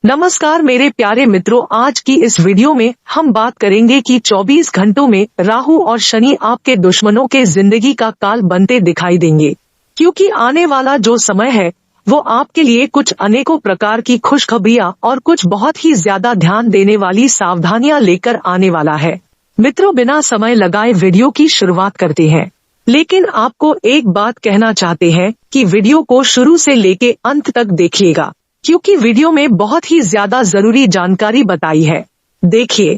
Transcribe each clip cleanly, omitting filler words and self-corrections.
नमस्कार मेरे प्यारे मित्रों, आज की इस वीडियो में हम बात करेंगे कि 24 घंटों में राहु और शनि आपके दुश्मनों के जिंदगी का काल बनते दिखाई देंगे, क्योंकि आने वाला जो समय है वो आपके लिए कुछ अनेकों प्रकार की खुशखबरियां और कुछ बहुत ही ज्यादा ध्यान देने वाली सावधानियां लेकर आने वाला है। मित्रों, बिना समय लगाए वीडियो की शुरुआत करते हैं, लेकिन आपको एक बात कहना चाहते हैं कि वीडियो को शुरू से लेके अंत तक देखिएगा, क्योंकि वीडियो में बहुत ही ज्यादा जरूरी जानकारी बताई है। देखिए,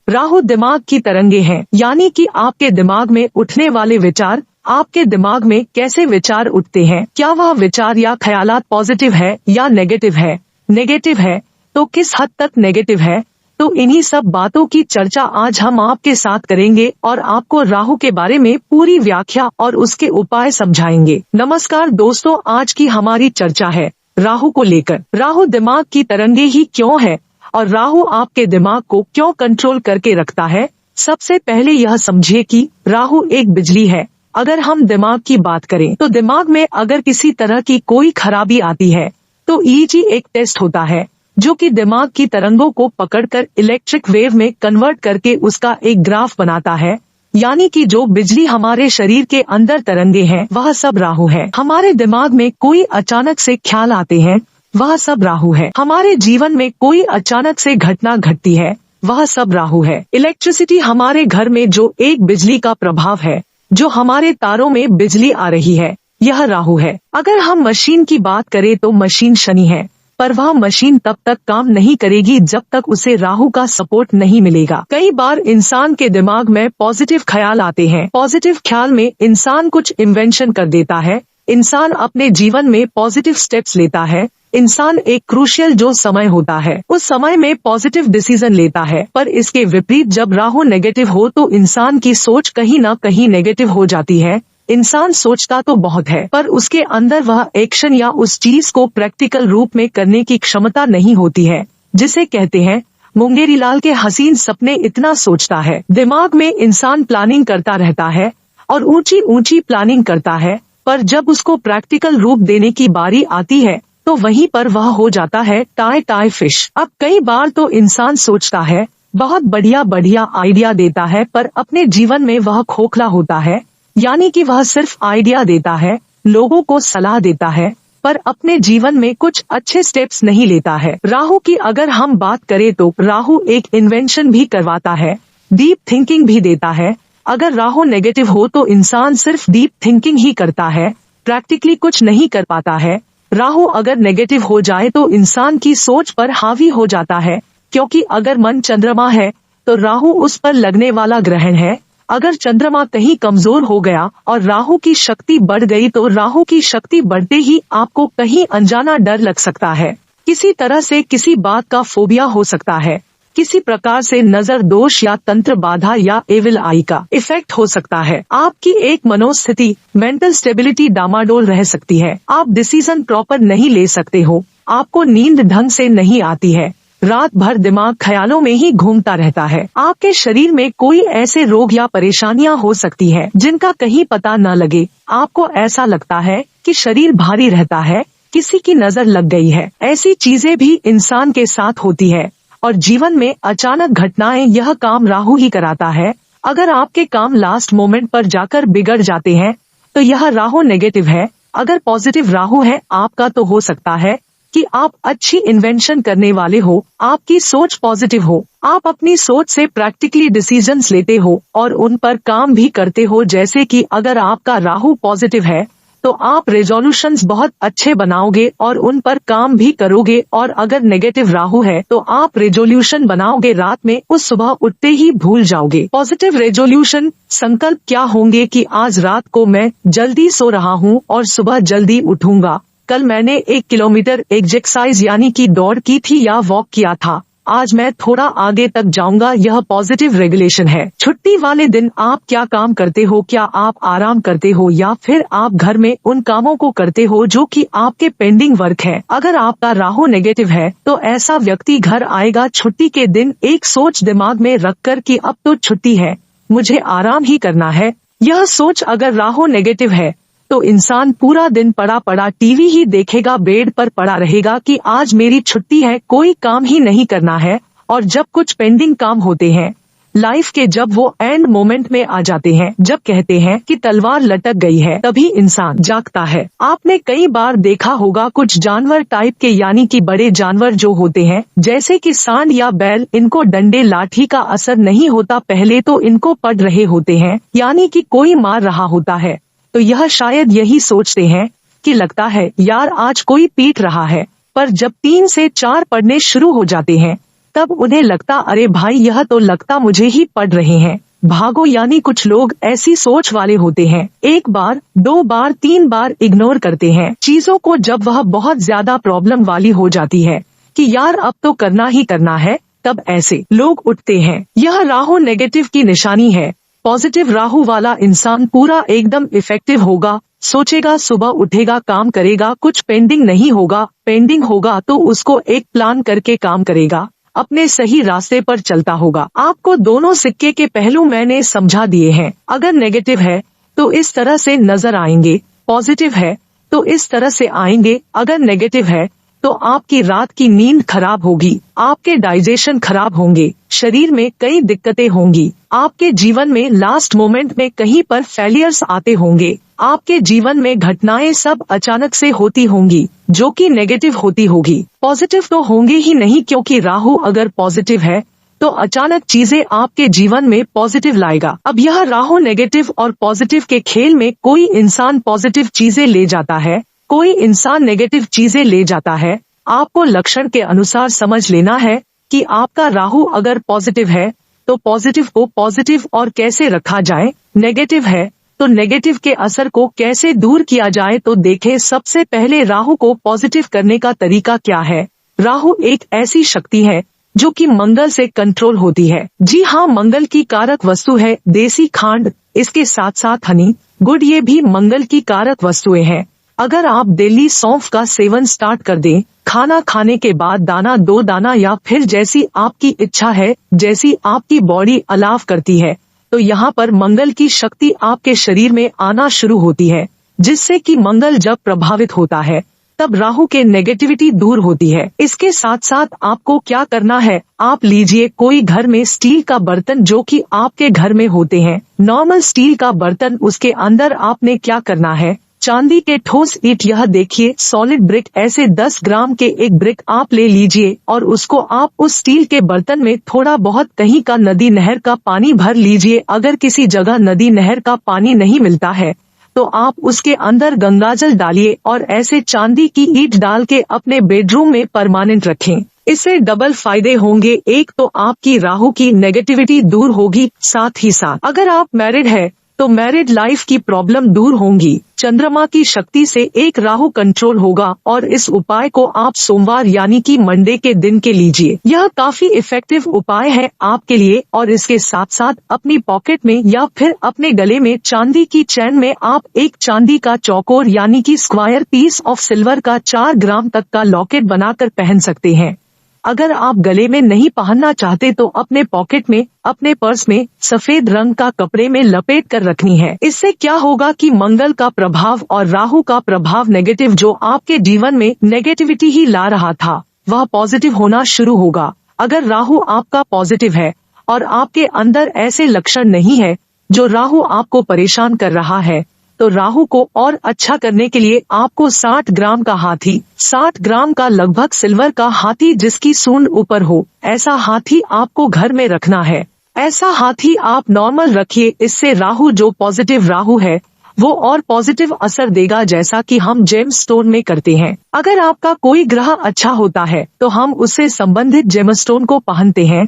राहु दिमाग की तरंगे हैं, यानी कि आपके दिमाग में उठने वाले विचार, आपके दिमाग में कैसे विचार उठते हैं, क्या वह विचार या ख्यालात पॉजिटिव है या नेगेटिव है। नेगेटिव है तो किस हद तक नेगेटिव है, तो इन्हीं सब बातों की चर्चा आज हम आपके साथ करेंगे और आपको राहु के बारे में पूरी व्याख्या और उसके उपाय समझाएंगे। नमस्कार दोस्तों, आज की हमारी चर्चा है राहु को लेकर। राहु दिमाग की तरंगे ही क्यों है और राहु आपके दिमाग को क्यों कंट्रोल करके रखता है। सबसे पहले यह समझिए कि राहु एक बिजली है। अगर हम दिमाग की बात करें तो दिमाग में अगर किसी तरह की कोई खराबी आती है तो ईईजी एक टेस्ट होता है जो कि दिमाग की तरंगों को पकड़कर इलेक्ट्रिक वेव में कन्वर्ट करके उसका एक ग्राफ बनाता है। यानी कि जो बिजली हमारे शरीर के अंदर तरंगे हैं वह सब राहु है। हमारे दिमाग में कोई अचानक से ख्याल आते हैं वह सब राहु है। हमारे जीवन में कोई अचानक से घटना घटती है वह सब राहु है। इलेक्ट्रिसिटी हमारे घर में जो एक बिजली का प्रभाव है, जो हमारे तारों में बिजली आ रही है, यह राहु है। अगर हम मशीन की बात करें तो मशीन शनि है, पर वह मशीन तब तक काम नहीं करेगी जब तक उसे राहु का सपोर्ट नहीं मिलेगा। कई बार इंसान के दिमाग में पॉजिटिव ख्याल आते हैं। पॉजिटिव ख्याल में इंसान कुछ इन्वेंशन कर देता है, इंसान अपने जीवन में पॉजिटिव स्टेप्स लेता है। इंसान एक क्रूशियल जो समय होता है उस समय में पॉजिटिव डिसीजन लेता है, पर इसके विपरीत जब राहु नेगेटिव हो तो इंसान की सोच कहीं न कहीं नेगेटिव हो जाती है। इंसान सोचता तो बहुत है पर उसके अंदर वह एक्शन या उस चीज को प्रैक्टिकल रूप में करने की क्षमता नहीं होती है, जिसे कहते हैं मुंगेरी लाल के हसीन सपने। इतना सोचता है, दिमाग में इंसान प्लानिंग करता रहता है और ऊंची ऊंची प्लानिंग करता है, पर जब उसको प्रैक्टिकल रूप देने की बारी आती है तो वहीं पर वह हो जाता है टाई टाई फिश। अब कई बार तो इंसान सोचता है, बहुत बढ़िया बढ़िया आइडिया देता है, पर अपने जीवन में वह खोखला होता है। यानी कि वह सिर्फ आइडिया देता है, लोगों को सलाह देता है, पर अपने जीवन में कुछ अच्छे स्टेप्स नहीं लेता है। राहु की अगर हम बात करें तो राहु एक इन्वेंशन भी करवाता है, डीप थिंकिंग भी देता है। अगर राहु नेगेटिव हो तो इंसान सिर्फ डीप थिंकिंग ही करता है, प्रैक्टिकली कुछ नहीं कर पाता है। राहु अगर नेगेटिव हो जाए तो इंसान की सोच पर हावी हो जाता है, क्योंकि अगर मन चंद्रमा है तो राहु उस पर लगने वाला ग्रहण है। अगर चंद्रमा कहीं कमजोर हो गया और राहु की शक्ति बढ़ गई तो राहु की शक्ति बढ़ते ही आपको कहीं अनजाना डर लग सकता है, किसी तरह से किसी बात का फोबिया हो सकता है, किसी प्रकार से नजर दोष या तंत्र बाधा या एविल आई का इफेक्ट हो सकता है। आपकी एक मनोस्थिति, मेंटल स्टेबिलिटी डामाडोल रह सकती है। आप डिसीजन प्रॉपर नहीं ले सकते हो, आपको नींद ढंग से नहीं आती है, रात भर दिमाग ख्यालों में ही घूमता रहता है। आपके शरीर में कोई ऐसे रोग या परेशानियां हो सकती है जिनका कहीं पता न लगे। आपको ऐसा लगता है कि शरीर भारी रहता है, किसी की नजर लग गई है। ऐसी चीजें भी इंसान के साथ होती है और जीवन में अचानक घटनाएं, यह काम राहु ही कराता है। अगर आपके काम लास्ट मोमेंट पर जाकर बिगड़ जाते हैं तो यह राहु नेगेटिव है। अगर पॉजिटिव राहु है आपका तो हो सकता है कि आप अच्छी इन्वेंशन करने वाले हो, आपकी सोच पॉजिटिव हो, आप अपनी सोच से प्रैक्टिकली डिसीजंस लेते हो और उन पर काम भी करते हो। जैसे कि अगर आपका राहु पॉजिटिव है तो आप रेजोल्यूशंस बहुत अच्छे बनाओगे और उन पर काम भी करोगे, और अगर नेगेटिव राहु है तो आप रेजोल्यूशन बनाओगे रात में, उस सुबह उठते ही भूल जाओगे। पॉजिटिव रेजोल्यूशन संकल्प क्या होंगे कि आज रात को मैं जल्दी सो रहा हूँ और सुबह जल्दी उठूंगा। कल मैंने 1 किलोमीटर एक्सरसाइज यानी कि दौड़ की थी या वॉक किया था, आज मैं थोड़ा आगे तक जाऊंगा। यह पॉजिटिव रेगुलेशन है। छुट्टी वाले दिन आप क्या काम करते हो? क्या आप आराम करते हो या फिर आप घर में उन कामों को करते हो जो कि आपके पेंडिंग वर्क है? अगर आपका राहु नेगेटिव है तो ऐसा व्यक्ति घर आएगा छुट्टी के दिन एक सोच दिमाग में रखकर कि अब तो छुट्टी है, मुझे आराम ही करना है। यह सोच अगर राहु नेगेटिव है तो इंसान पूरा दिन पड़ा पड़ा टीवी ही देखेगा, बेड पर पड़ा रहेगा कि आज मेरी छुट्टी है, कोई काम ही नहीं करना है। और जब कुछ पेंडिंग काम होते हैं लाइफ के, जब वो एंड मोमेंट में आ जाते हैं, जब कहते हैं कि तलवार लटक गई है, तभी इंसान जागता है। आपने कई बार देखा होगा कुछ जानवर टाइप के, यानी कि बड़े जानवर जो होते हैं जैसे कि सांड या बैल, इनको डंडे लाठी का असर नहीं होता, पहले तो इनको पड़ रहे होते हैं, यानी कि कोई मार रहा होता है। तो यह शायद यही सोचते हैं कि लगता है यार आज कोई पीट रहा है, पर जब 3 से 4 पड़ने शुरू हो जाते हैं तब उन्हें लगता अरे भाई यह तो लगता मुझे ही पड़ रहे हैं, भागो। यानी कुछ लोग ऐसी सोच वाले होते हैं, 1 बार 2 बार 3 बार इग्नोर करते हैं चीजों को, जब वह बहुत ज्यादा प्रॉब्लम वाली हो जाती है कि यार अब तो करना ही करना है, तब ऐसे लोग उठते हैं। यह राहु नेगेटिव की निशानी है। पॉजिटिव राहु वाला इंसान पूरा एकदम इफेक्टिव होगा, सोचेगा, सुबह उठेगा, काम करेगा, कुछ पेंडिंग नहीं होगा, पेंडिंग होगा तो उसको एक प्लान करके काम करेगा, अपने सही रास्ते पर चलता होगा। आपको दोनों सिक्के के पहलू मैंने समझा दिए हैं। अगर नेगेटिव है तो इस तरह से नजर आएंगे, पॉजिटिव है तो इस तरह से आएंगे। अगर नेगेटिव है तो आपकी रात की नींद खराब होगी, आपके डाइजेशन खराब होंगे, शरीर में कई दिक्कतें होंगी, आपके जीवन में लास्ट मोमेंट में कहीं पर फेलियर्स आते होंगे, आपके जीवन में घटनाएं सब अचानक से होती होंगी जो कि नेगेटिव होती होगी। पॉजिटिव तो होंगे ही नहीं, क्योंकि राहु अगर पॉजिटिव है तो अचानक चीजें आपके जीवन में पॉजिटिव लाएगा। अब यह राहु नेगेटिव और पॉजिटिव के खेल में कोई इंसान पॉजिटिव चीजें ले जाता है, कोई इंसान नेगेटिव चीजें ले जाता है। आपको लक्षण के अनुसार समझ लेना है कि आपका राहु अगर पॉजिटिव है तो पॉजिटिव को पॉजिटिव और कैसे रखा जाए, नेगेटिव है तो नेगेटिव के असर को कैसे दूर किया जाए। तो देखें, सबसे पहले राहु को पॉजिटिव करने का तरीका क्या है। राहु एक ऐसी शक्ति है जो कि मंगल से कंट्रोल होती है। जी हाँ, मंगल की कारक वस्तु है देसी खांड, इसके साथ साथ हनी, गुड़, ये भी मंगल की कारक वस्तुएं हैं। अगर आप डेली सौंफ का सेवन स्टार्ट कर दें, खाना खाने के बाद दाना 2 दाना या फिर जैसी आपकी इच्छा है, जैसी आपकी बॉडी अलाव करती है, तो यहाँ पर मंगल की शक्ति आपके शरीर में आना शुरू होती है, जिससे कि मंगल जब प्रभावित होता है तब राहु के नेगेटिविटी दूर होती है। इसके साथ साथ आपको क्या करना है, आप लीजिए कोई घर में स्टील का बर्तन जो कि आपके घर में होते हैं, नॉर्मल स्टील का बर्तन, उसके अंदर आपने क्या करना है, चांदी के ठोस ईंट, यह देखिए सॉलिड ब्रिक, ऐसे 10 ग्राम के एक ब्रिक आप ले लीजिए और उसको आप उस स्टील के बर्तन में थोड़ा बहुत कहीं का नदी नहर का पानी भर लीजिए। अगर किसी जगह नदी नहर का पानी नहीं मिलता है तो आप उसके अंदर गंगाजल डालिए और ऐसे चांदी की ईंट डाल के अपने बेडरूम में परमानेंट रखें। इससे डबल फायदे होंगे। एक तो आपकी राहु की नेगेटिविटी दूर होगी, साथ ही साथ अगर आप मैरिड है तो मैरिड लाइफ की प्रॉब्लम दूर होंगी। चंद्रमा की शक्ति से एक राहु कंट्रोल होगा और इस उपाय को आप सोमवार यानी कि मंडे के दिन के लीजिए। यह काफी इफेक्टिव उपाय है आपके लिए। और इसके साथ साथ अपनी पॉकेट में या फिर अपने गले में चांदी की चैन में आप एक चांदी का चौकोर यानी कि स्क्वायर पीस ऑफ सिल्वर का 4 ग्राम तक का लॉकेट बनाकर पहन सकते हैं। अगर आप गले में नहीं पहनना चाहते तो अपने पॉकेट में, अपने पर्स में सफेद रंग का कपड़े में लपेट कर रखनी है। इससे क्या होगा कि मंगल का प्रभाव और राहु का प्रभाव नेगेटिव, जो आपके जीवन में नेगेटिविटी ही ला रहा था, वह पॉजिटिव होना शुरू होगा। अगर राहु आपका पॉजिटिव है और आपके अंदर ऐसे लक्षण नहीं है जो राहु आपको परेशान कर रहा है, तो राहु को और अच्छा करने के लिए आपको 60 ग्राम का हाथी, 60 ग्राम का लगभग सिल्वर का हाथी जिसकी सूंड ऊपर हो, ऐसा हाथी आपको घर में रखना है। ऐसा हाथी आप नॉर्मल रखिए। इससे राहु, जो पॉजिटिव राहु है, वो और पॉजिटिव असर देगा, जैसा कि हम जेम स्टोन में करते हैं। अगर आपका कोई ग्रह अच्छा होता है तो हम उससे संबंधित जेमस्टोन को पहनते हैं,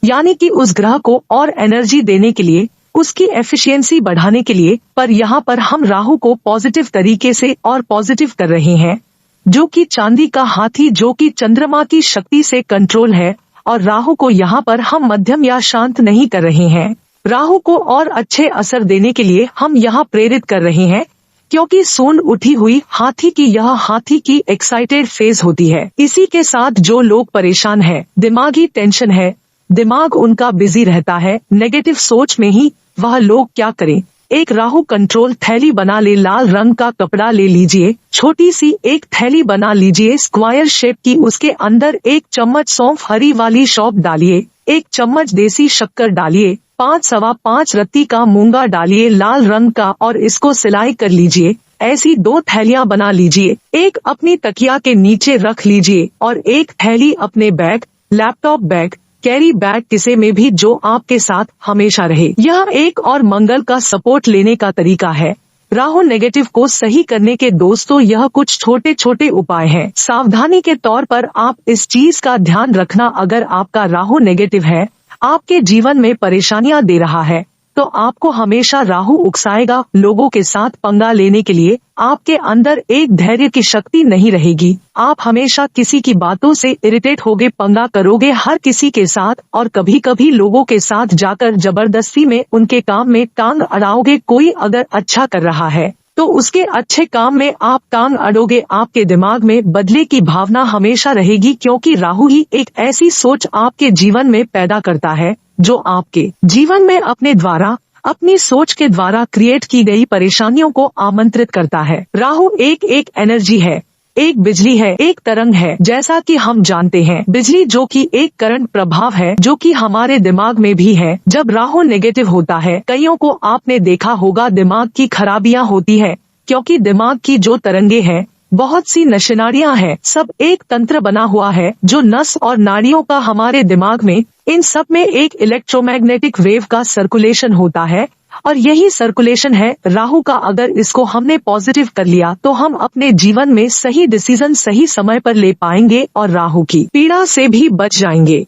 यानी कि उस ग्रह को और एनर्जी देने के लिए, उसकी एफिशिएंसी बढ़ाने के लिए। पर यहाँ पर हम राहु को पॉजिटिव तरीके से और पॉजिटिव कर रहे हैं, जो कि चांदी का हाथी, जो कि चंद्रमा की शक्ति से कंट्रोल है। और राहु को यहाँ पर हम मध्यम या शांत नहीं कर रहे हैं। राहु को और अच्छे असर देने के लिए हम यहाँ प्रेरित कर रहे हैं, क्योंकि सूंड उठी हुई हाथी की, यह हाथी की एक्साइटेड फेज होती है। इसी के साथ जो लोग परेशान है, दिमागी टेंशन है, दिमाग उनका बिजी रहता है नेगेटिव सोच में ही, वह लोग क्या करें, एक राहु कंट्रोल थैली बना ले, लाल रंग का कपड़ा ले लीजिए, छोटी सी एक थैली बना लीजिए स्क्वायर शेप की, उसके अंदर 1 चम्मच सौंफ हरी वाली सौंफ डालिए, 1 चम्मच देसी शक्कर डालिए, 5-5 रत्ती का मूंगा डालिए लाल रंग का, और इसको सिलाई कर लीजिए। ऐसी 2 थैलियां बना लीजिए, एक अपनी तकिया के नीचे रख लीजिए और एक थैली अपने bag, laptop bag, carry bag किसी में भी जो आपके साथ हमेशा रहे। यह एक और मंगल का सपोर्ट लेने का तरीका है। राहु नेगेटिव को सही करने के दोस्तों यह कुछ छोटे छोटे उपाय हैं। सावधानी के तौर पर आप इस चीज का ध्यान रखना, अगर आपका राहु नेगेटिव है, आपके जीवन में परेशानियां दे रहा है, तो आपको हमेशा राहु उकसाएगा। लोगों के साथ पंगा लेने के लिए आपके अंदर एक धैर्य की शक्ति नहीं रहेगी। आप हमेशा किसी की बातों से इरिटेट होगे, पंगा करोगे हर किसी के साथ, और कभी कभी लोगों के साथ जाकर जबरदस्ती में उनके काम में टांग अड़ाओगे। कोई अगर अच्छा कर रहा है तो उसके अच्छे काम में आप टांग अड़ोगे। आपके दिमाग में बदले की भावना हमेशा रहेगी, क्योंकि राहु ही एक ऐसी सोच आपके जीवन में पैदा करता है जो आपके जीवन में अपने द्वारा, अपनी सोच के द्वारा क्रिएट की गई परेशानियों को आमंत्रित करता है। राहु एक एनर्जी है, एक बिजली है, एक तरंग है। जैसा कि हम जानते हैं, बिजली जो कि एक करंट प्रभाव है, जो कि हमारे दिमाग में भी है। जब राहु नेगेटिव होता है, कईयों को आपने देखा होगा दिमाग की खराबियां होती है, क्योंकि दिमाग की जो तरंगे हैं, बहुत सी नशनाड़ियां हैं, सब एक तंत्र बना हुआ है जो नस और नाड़ियों का हमारे दिमाग में, इन सब में एक इलेक्ट्रोमैग्नेटिक वेव का सर्कुलेशन होता है, और यही सर्कुलेशन है राहु का। अगर इसको हमने पॉजिटिव कर लिया तो हम अपने जीवन में सही डिसीजन सही समय पर ले पाएंगे और राहु की पीड़ा से भी बच जाएंगे।